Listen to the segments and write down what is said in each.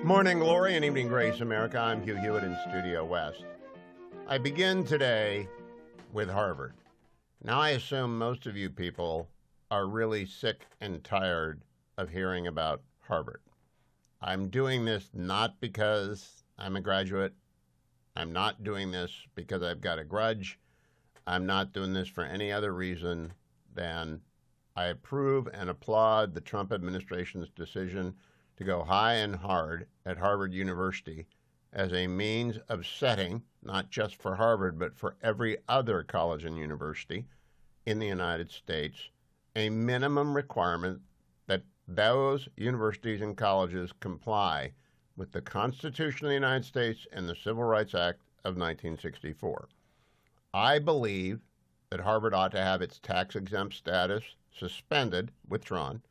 Morning glory and evening grace, America. I'm Hugh Hewitt in Studio West. I begin today with Harvard. Now, I assume most of you people are really sick and tired of hearing about Harvard. I'm doing this not because I'm a graduate. I'm not doing this because I've got a grudge. I'm not doing this for any other reason than I approve and applaud the Trump administration's decision to go high and hard at Harvard University as a means of setting, not just for Harvard, but for every other college and university in the United States, a minimum requirement that those universities and colleges comply with the Constitution of the United States and the Civil Rights Act of 1964. I believe that Harvard ought to have its tax-exempt status suspended, withdrawn,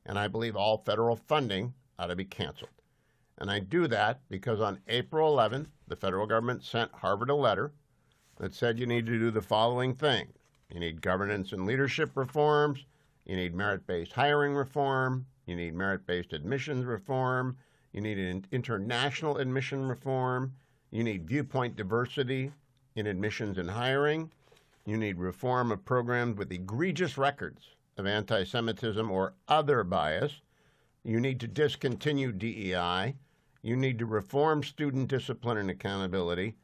and I believe all federal funding ought to be canceled. And I do that because on April 11th, the federal government sent Harvard a letter that said you need to do the following things. You need governance and leadership reforms, you need merit-based hiring reform, you need merit-based admissions reform, you need an international admission reform, you need viewpoint diversity in admissions and hiring, you need reform of programs with egregious records of anti-Semitism or other bias, you need to discontinue DEI, you need to reform student discipline and accountability,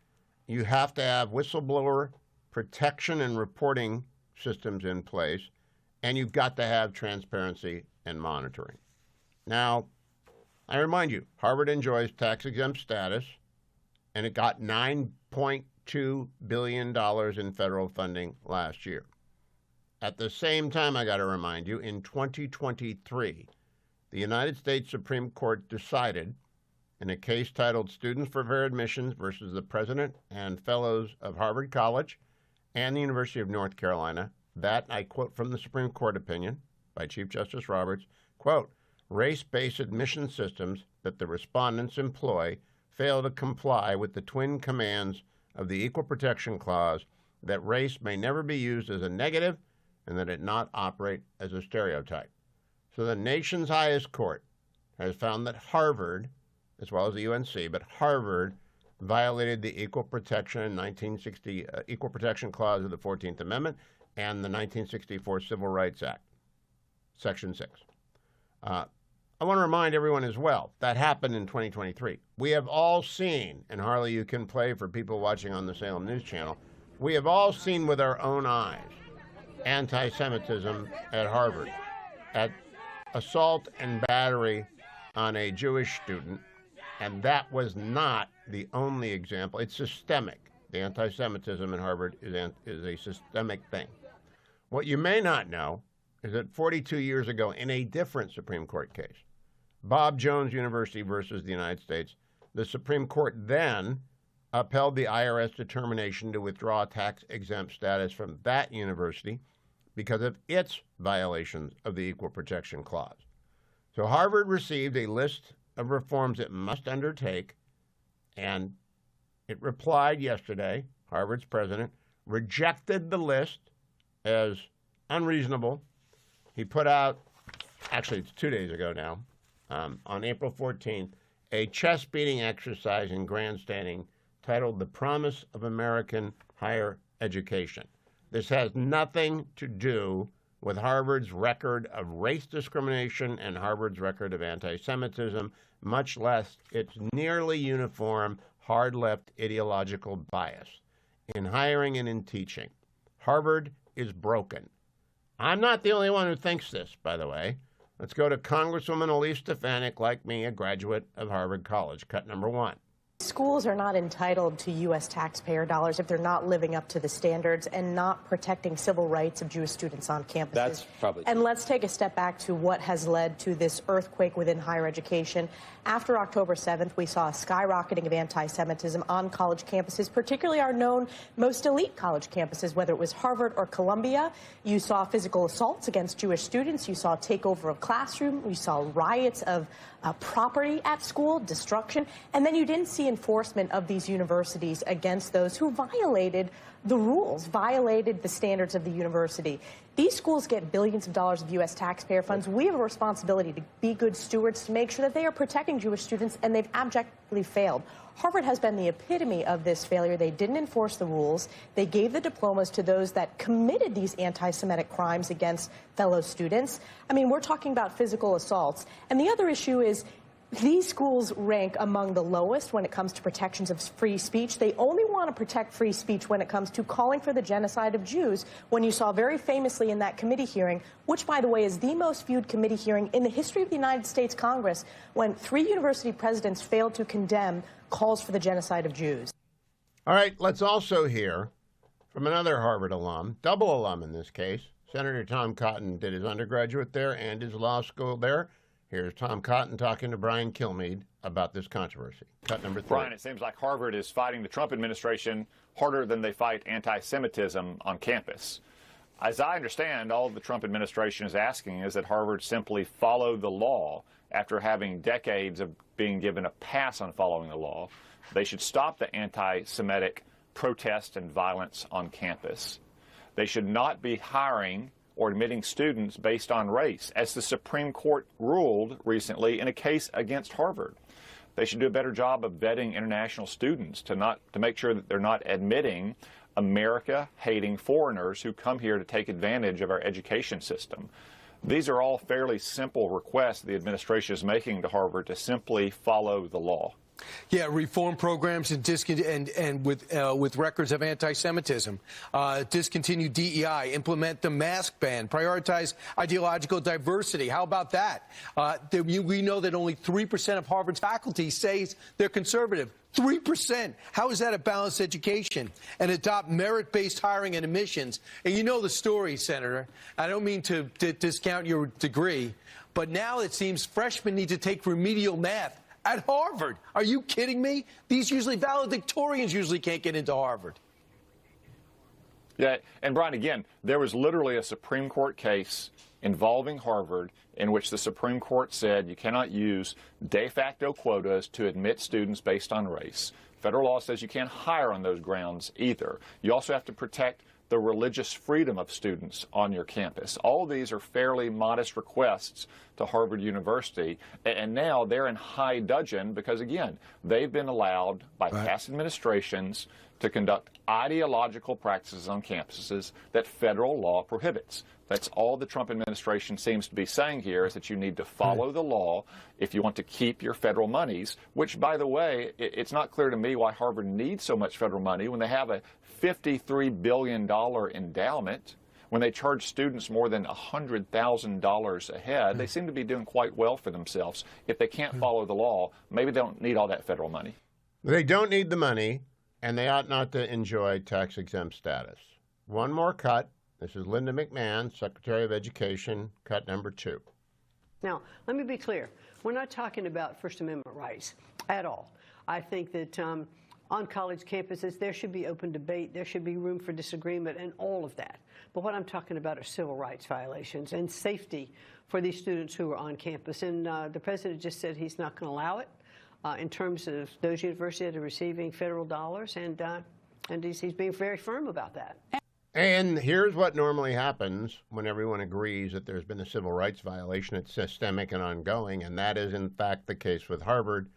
you have to have whistleblower protection and reporting systems in place, and you've got to have transparency and monitoring. Now, I remind you, Harvard enjoys tax-exempt status, and it got $9.2 billion in federal funding last year. At the same time, I got to remind you, in 2023, the United States Supreme Court decided in a case titled Students for Fair Admissions versus the President and Fellows of Harvard College and the University of North Carolina that, I quote from the Supreme Court opinion by Chief Justice Roberts, quote, race-based admission systems that the respondents employ fail to comply with the twin commands of the Equal Protection Clause that race may never be used as a negative and that it not operate as a stereotype. So the nation's highest court has found that Harvard, as well as the UNC, but Harvard violated the Equal Protection Clause of the 14th Amendment and the 1964 Civil Rights Act, Section 6. I want to remind everyone as well, that happened in 2023. We have all seen, and Harley, you can play for people watching on the Salem News Channel, we have all seen with our own eyes anti-Semitism at Harvard, at assault and battery on a Jewish student, and that was not the only example. It's systemic. The anti-Semitism at Harvard is a systemic thing. What you may not know is that 42 years ago, in a different Supreme Court case, Bob Jones University versus the United States, the Supreme Court then upheld the IRS determination to withdraw tax-exempt status from that university because of its violations of the Equal Protection Clause. So Harvard received a list of reforms it must undertake, and it replied yesterday. Harvard's president rejected the list as unreasonable. He put out, actually it's 2 days ago now, on April 14th, a chest-beating exercise in grandstanding titled The Promise of American Higher Education. This has nothing to do with Harvard's record of race discrimination and Harvard's record of anti-Semitism, much less its nearly uniform hard-left ideological bias in hiring and in teaching. Harvard is broken. I'm not the only one who thinks this, by the way. Let's go to Congresswoman Elise Stefanik, like me, a graduate of Harvard College. Cut number one. Schools are not entitled to U.S. taxpayer dollars if they're not living up to the standards and not protecting civil rights of Jewish students on campuses. That's probably true. And let's take a step back to what has led to this earthquake within higher education. After October 7th, we saw a skyrocketing of anti-Semitism on college campuses, particularly our known most elite college campuses, whether it was Harvard or Columbia. You saw physical assaults against Jewish students. You saw takeover of classrooms. You saw riots of property at school, destruction. And then you didn't see the enforcement of these universities against those who violated the rules, violated the standards of the university. These schools get billions of dollars of U.S. taxpayer funds. We have a responsibility to be good stewards, to make sure that they are protecting Jewish students, and they've abjectly failed. Harvard has been the epitome of this failure. They didn't enforce the rules. They gave the diplomas to those that committed these anti-Semitic crimes against fellow students. I mean, we're talking about physical assaults. And the other issue is these schools rank among the lowest when it comes to protections of free speech. They only want to protect free speech when it comes to calling for the genocide of Jews, when you saw very famously in that committee hearing, which, by the way, is the most viewed committee hearing in the history of the United States Congress, when 3 university presidents failed to condemn calls for the genocide of Jews. All right, let's also hear from another Harvard alum, double alum in this case. Senator Tom Cotton did his undergraduate there and his law school there. Here's Tom Cotton talking to Brian Kilmeade about this controversy. Cut number 3. Brian, it seems like Harvard is fighting the Trump administration harder than they fight anti-Semitism on campus. As I understand, all the Trump administration is asking is that Harvard simply follow the law after having decades of being given a pass on following the law. They should stop the anti-Semitic protest and violence on campus. They should not be hiring or admitting students based on race, as the Supreme Court ruled recently in a case against Harvard. They should do a better job of vetting international students to make sure that they're not admitting America-hating foreigners who come here to take advantage of our education system. These are all fairly simple requests the administration is making to Harvard to simply follow the law. Yeah, reform programs and with records of anti-Semitism, discontinue DEI, implement the mask ban, prioritize ideological diversity. How about that? We know that only 3% of Harvard's faculty says they're conservative. 3%. How is that a balanced education? And adopt merit-based hiring and admissions. And you know the story, Senator. I don't mean to discount your degree, but now it seems freshmen need to take remedial math at Harvard. Are you kidding me? These valedictorians usually can't get into Harvard. Yeah, and Brian, again, there was literally a Supreme Court case involving Harvard in which the Supreme Court said you cannot use de facto quotas to admit students based on race. Federal law says you can't hire on those grounds either. You also have to protect the religious freedom of students on your campus. All of these are fairly modest requests to Harvard University, and now they're in high dudgeon because, again, they've been allowed by past administrations to conduct ideological practices on campuses that federal law prohibits. That's all the Trump administration seems to be saying here, is that you need to follow the law if you want to keep your federal monies, which, by the way, it's not clear to me why Harvard needs so much federal money when they have a $53 billion endowment, when they charge students more than $100,000 a head. They seem to be doing quite well for themselves. If they can't follow the law, maybe they don't need all that federal money. They don't need the money, and they ought not to enjoy tax-exempt status. One more cut. This is Linda McMahon, Secretary of Education, cut number 2. Now, let me be clear. We're not talking about First Amendment rights at all. I think that on college campuses, there should be open debate, there should be room for disagreement, and all of that. But what I'm talking about are civil rights violations and safety for these students who are on campus. And the president just said he's not going to allow it in terms of those universities that are receiving federal dollars, and he's being very firm about that. And here's what normally happens when everyone agrees that there's been a civil rights violation. It's systemic and ongoing, and that is, in fact, the case with Harvard,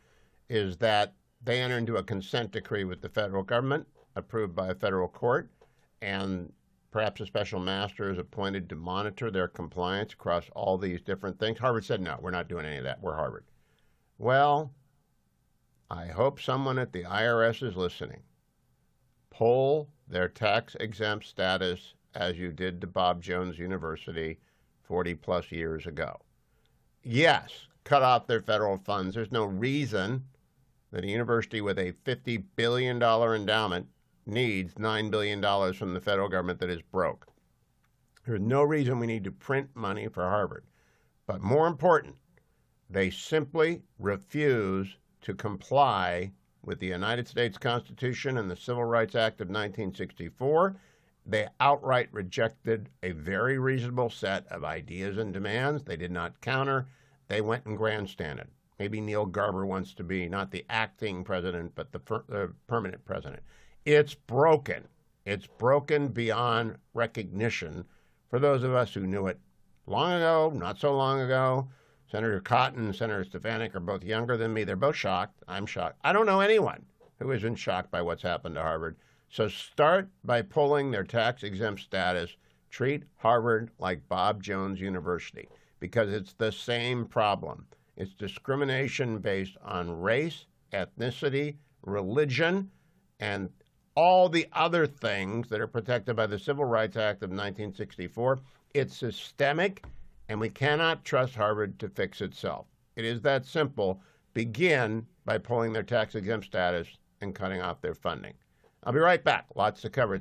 is that they enter into a consent decree with the federal government, approved by a federal court, and perhaps a special master is appointed to monitor their compliance across all these different things. Harvard said, no, we're not doing any of that. We're Harvard. Well, I hope someone at the IRS is listening. Pull their tax-exempt status as you did to Bob Jones University 40-plus years ago. Yes, cut off their federal funds. There's no reason that a university with a $50 billion endowment needs $9 billion from the federal government that is broke. There's no reason we need to print money for Harvard. But more important, they simply refuse to comply with the United States Constitution and the Civil Rights Act of 1964. They outright rejected a very reasonable set of ideas and demands. They did not counter. They went and grandstanded. Maybe Neil Garber wants to be not the acting president, but the permanent president. It's broken. It's broken beyond recognition for those of us who knew it long ago, not so long ago. Senator Cotton and Senator Stefanik are both younger than me. They're both shocked. I'm shocked. I don't know anyone who isn't shocked by what's happened to Harvard. So start by pulling their tax-exempt status. Treat Harvard like Bob Jones University, because it's the same problem. It's discrimination based on race, ethnicity, religion, and all the other things that are protected by the Civil Rights Act of 1964. It's systemic, and we cannot trust Harvard to fix itself. It is that simple. Begin by pulling their tax-exempt status and cutting off their funding. I'll be right back. Lots to cover.